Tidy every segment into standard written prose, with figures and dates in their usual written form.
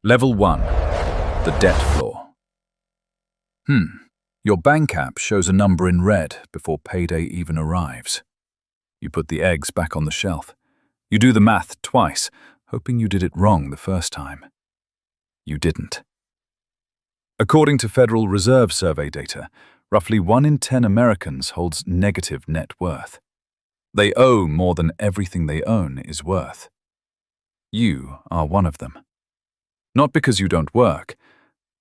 Level 1. The debt floor. Your bank app shows a number in red before payday even arrives. You put the eggs back on the shelf. You do the math twice, hoping you did it wrong the first time. You didn't. According to Federal Reserve Survey data, roughly 1 in 10 Americans holds negative net worth. They owe more than everything they own is worth. You are one of them. Not because you don't work,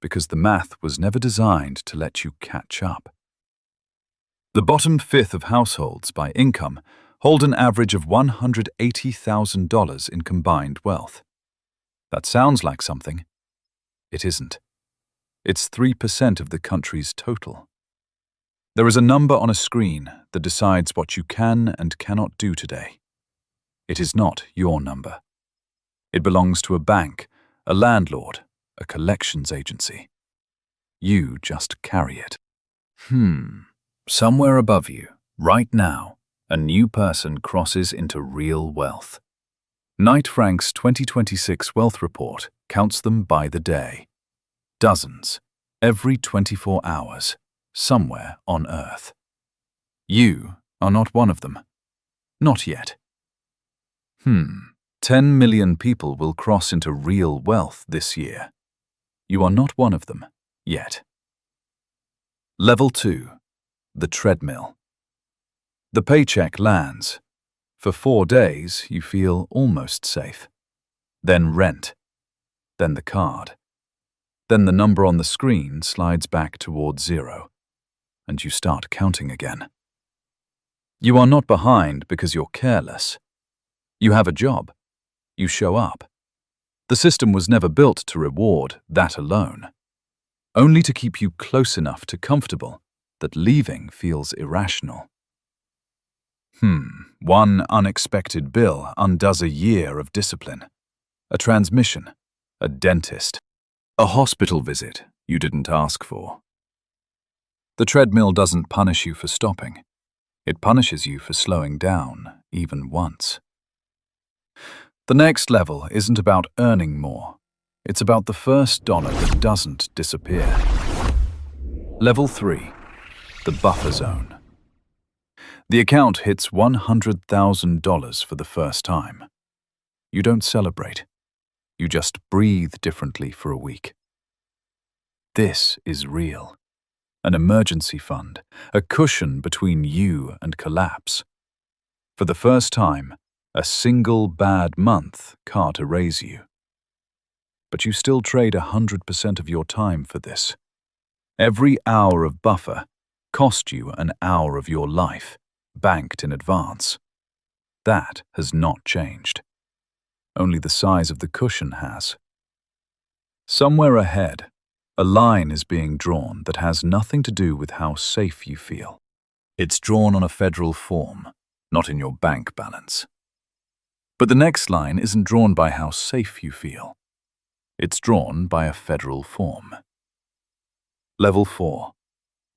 because the math was never designed to let you catch up. The bottom fifth of households by income hold an average of $180,000 in combined wealth. That sounds like something. It isn't. It's 3% of the country's total. There is a number on a screen that decides what you can and cannot do today. It is not your number. It belongs to a bank, a landlord, a collections agency. You just carry it. Somewhere above you, right now, a new person crosses into real wealth. Knight Frank's 2026 Wealth Report counts them by the day. Dozens, every 24 hours, somewhere on Earth. You are not one of them. Not yet. 10 million people will cross into real wealth this year. You are not one of them yet. Level 2. The treadmill. The paycheck lands. For 4 days, you feel almost safe. Then rent. Then the card. Then the number on the screen slides back towards 0, and you start counting again. You are not behind because you're careless. You have a job. You show up. The system was never built to reward that alone, only to keep you close enough to comfortable that leaving feels irrational. One unexpected bill undoes a year of discipline. A transmission, a dentist, a hospital visit you didn't ask for. The treadmill doesn't punish you for stopping. It punishes you for slowing down, even once. The next level isn't about earning more. It's about the first dollar that doesn't disappear. Level 3. The buffer zone. The account hits $100,000 for the first time. You don't celebrate. You just breathe differently for a week. This is real. An emergency fund, a cushion between you and collapse. For the first time, a single bad month can't erase you. But you still trade 100% of your time for this. Every hour of buffer cost you an hour of your life, banked in advance. That has not changed. Only the size of the cushion has. Somewhere ahead, a line is being drawn that has nothing to do with how safe you feel. It's drawn on a federal form, not in your bank balance. But the next line isn't drawn by how safe you feel. It's drawn by a federal form. Level 4.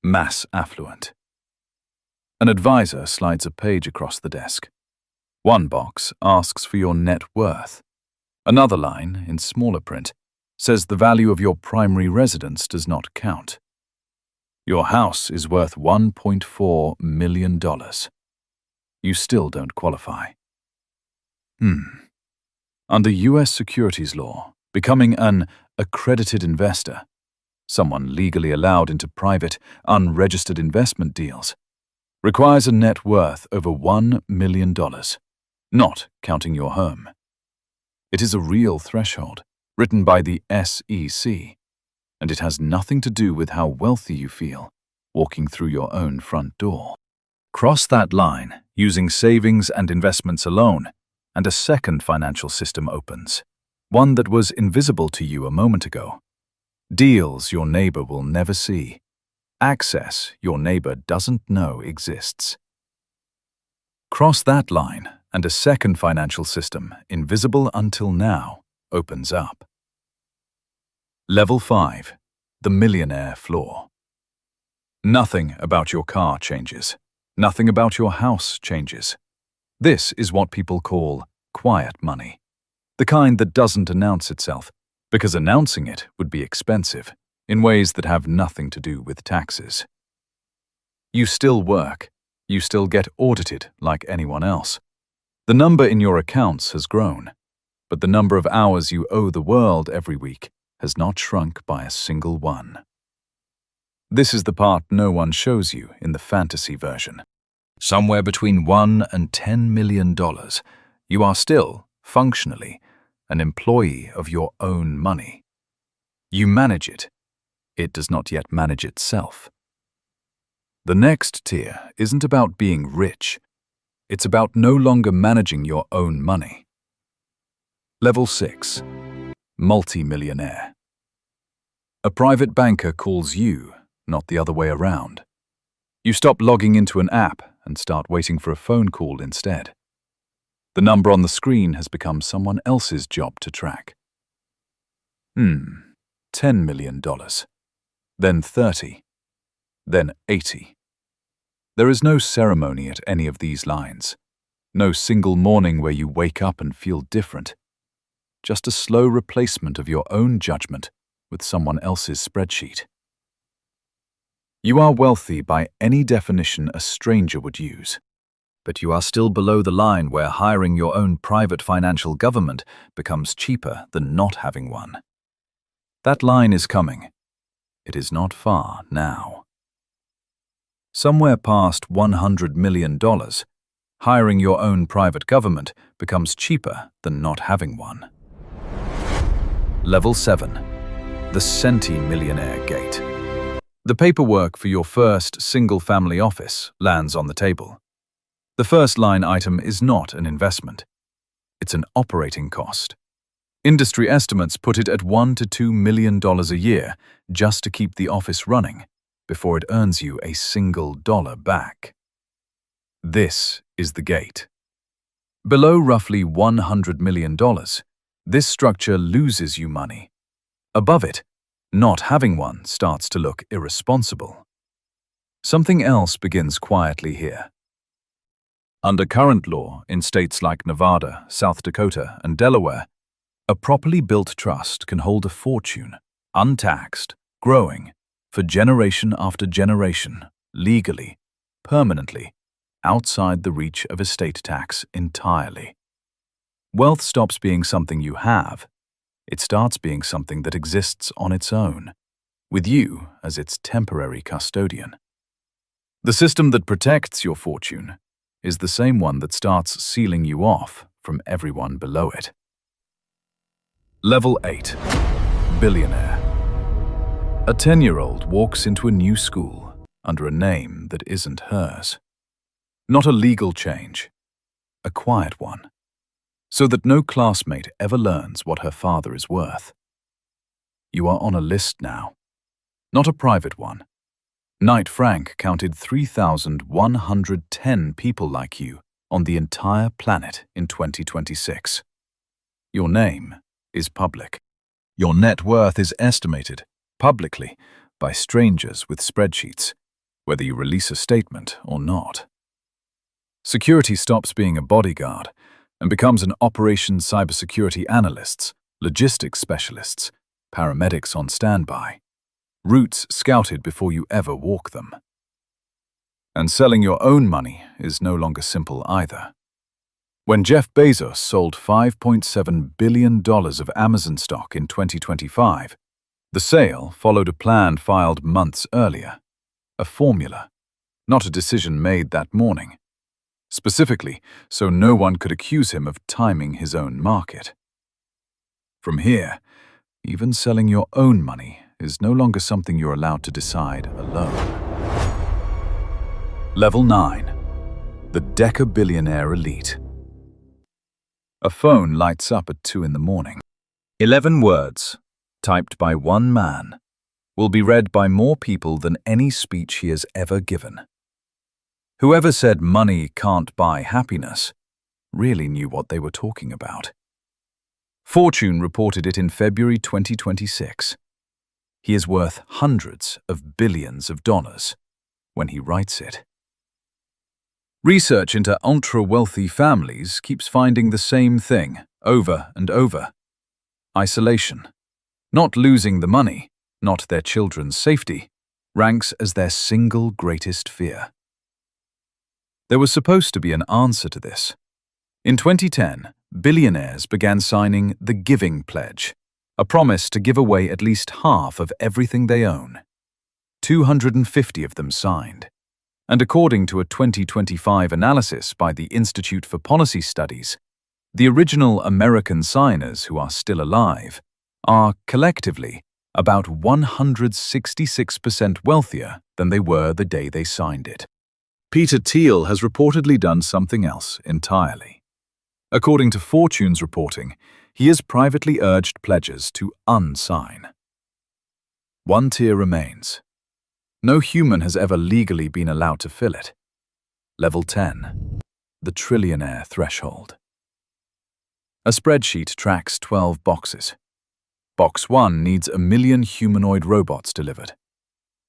Mass affluent. An advisor slides a page across the desk. One box asks for your net worth. Another line, in smaller print, says the value of your primary residence does not count. Your house is worth $1.4 million. You still don't qualify. Under U.S. securities law, becoming an accredited investor, someone legally allowed into private, unregistered investment deals, requires a net worth over $1 million, not counting your home. It is a real threshold, written by the SEC, and it has nothing to do with how wealthy you feel walking through your own front door. Cross that line using savings and investments alone, and a second financial system opens, one that was invisible to you a moment ago. Deals your neighbor will never see. Access your neighbor doesn't know exists. Cross that line, and a second financial system, invisible until now, opens up. Level 5. The millionaire floor. Nothing about your car changes. Nothing about your house changes. This is what people call quiet money. The kind that doesn't announce itself, because announcing it would be expensive in ways that have nothing to do with taxes. You still work. You still get audited like anyone else. The number in your accounts has grown, but the number of hours you owe the world every week has not shrunk by a single one. This is the part no one shows you in the fantasy version. Somewhere between $1 and $10 million, you are still, functionally, an employee of your own money. You manage it. It does not yet manage itself. The next tier isn't about being rich. It's about no longer managing your own money. Level 6. Multimillionaire. A private banker calls you, not the other way around. You stop logging into an app and start waiting for a phone call instead. The number on the screen has become someone else's job to track. $10 million. Then 30. Then 80. There is no ceremony at any of these lines. No single morning where you wake up and feel different. Just a slow replacement of your own judgment with someone else's spreadsheet. You are wealthy by any definition a stranger would use, but you are still below the line where hiring your own private financial government becomes cheaper than not having one. That line is coming. It is not far now. Somewhere past $100 million, hiring your own private government becomes cheaper than not having one. Level 7. The Centimillionaire Gate. The paperwork for your first single-family office lands on the table. The first line item is not an investment. It's an operating cost. Industry estimates put it at $1 to $2 million a year just to keep the office running before it earns you a single dollar back. This is the gate. Below roughly $100 million, this structure loses you money. Above it, not having one starts to look irresponsible. Something else begins quietly here. Under current law in states like Nevada, South Dakota, and Delaware, a properly built trust can hold a fortune, untaxed, growing, for generation after generation, legally, permanently, outside the reach of estate tax entirely. Wealth stops being something you have. It starts being something that exists on its own, with you as its temporary custodian. The system that protects your fortune is the same one that starts sealing you off from everyone below it. Level 8. Billionaire. A 10-year-old walks into a new school under a name that isn't hers. Not a legal change, a quiet one, so that no classmate ever learns what her father is worth. You are on a list now, not a private one. Knight Frank counted 3,110 people like you on the entire planet in 2026. Your name is public. Your net worth is estimated, publicly, by strangers with spreadsheets, whether you release a statement or not. Security stops being a bodyguard and becomes an operations cybersecurity analysts, logistics specialists, paramedics on standby, routes scouted before you ever walk them. And selling your own money is no longer simple either. When Jeff Bezos sold $5.7 billion of Amazon stock in 2025, the sale followed a plan filed months earlier, a formula, not a decision made that morning, specifically so no one could accuse him of timing his own market. From here, even selling your own money is no longer something you're allowed to decide alone. Level 9. The Decabillionaire Elite. A phone lights up at 2 in the morning. 11 words, typed by one man, will be read by more people than any speech he has ever given. Whoever said money can't buy happiness really knew what they were talking about. Fortune reported it in February 2026. He is worth hundreds of billions of dollars when he writes it. Research into ultra-wealthy families keeps finding the same thing over and over. Isolation, Not losing the money, not their children's safety, ranks as their single greatest fear. There was supposed to be an answer to this. In 2010, billionaires began signing the Giving Pledge, a promise to give away at least half of everything they own. 250 of them signed. And according to a 2025 analysis by the Institute for Policy Studies, the original American signers who are still alive are, collectively, about 166% wealthier than they were the day they signed it. Peter Thiel has reportedly done something else entirely. According to Fortune's reporting, he has privately urged pledges to unsign. One tier remains. No human has ever legally been allowed to fill it. Level 10. The Trillionaire threshold. A spreadsheet tracks 12 boxes. Box 1 needs 1 million humanoid robots delivered.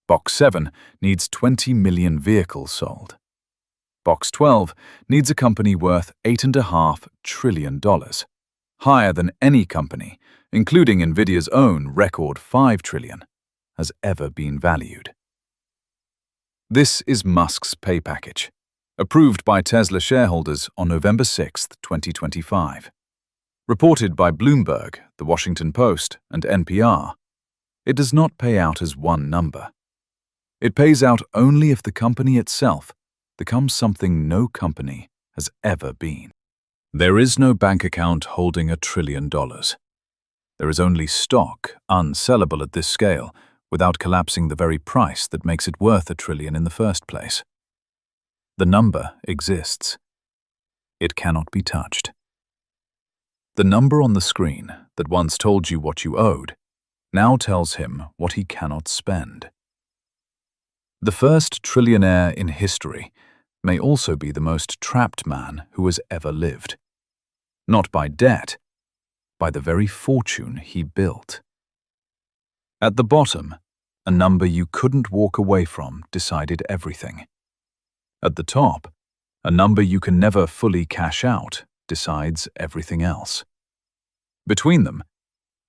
Box 7 needs 20 million vehicles sold. Box 12 needs a company worth $8.5 trillion, higher than any company, including Nvidia's own record $5 trillion, has ever been valued. This is Musk's pay package, approved by Tesla shareholders on November 6, 2025. Reported by Bloomberg, The Washington Post, and NPR, it does not pay out as one number. It pays out only if the company itself becomes something no company has ever been. There is no bank account holding $1 trillion. There is only stock unsellable at this scale without collapsing the very price that makes it worth $1 trillion in the first place. The number exists. It cannot be touched. The number on the screen that once told you what you owed now tells him what he cannot spend. The first trillionaire in history may also be the most trapped man who has ever lived. Not by debt, by the very fortune he built. At the bottom, a number you couldn't walk away from decided everything. At the top, a number you can never fully cash out decides everything else. Between them,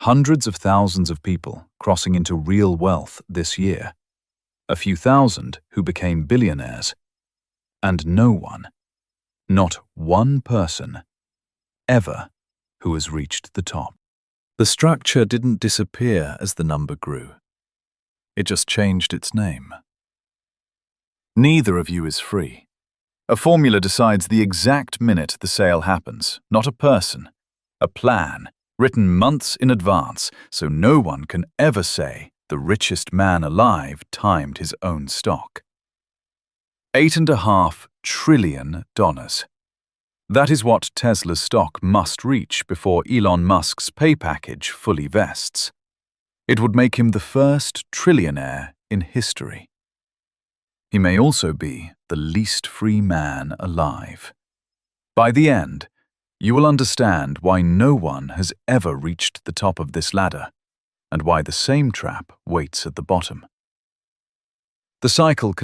hundreds of thousands of people crossing into real wealth this year, a few thousand who became billionaires, and no one, not one person, ever, who has reached the top. The structure didn't disappear as the number grew. It just changed its name. Neither of you is free. A formula decides the exact minute the sale happens, not a person. A plan, written months in advance, so no one can ever say the richest man alive timed his own stock. $8.5 trillion. That is what Tesla's stock must reach before Elon Musk's pay package fully vests. It would make him the first trillionaire in history. He may also be the least free man alive. By the end, you will understand why no one has ever reached the top of this ladder, and why the same trap waits at the bottom. The cycle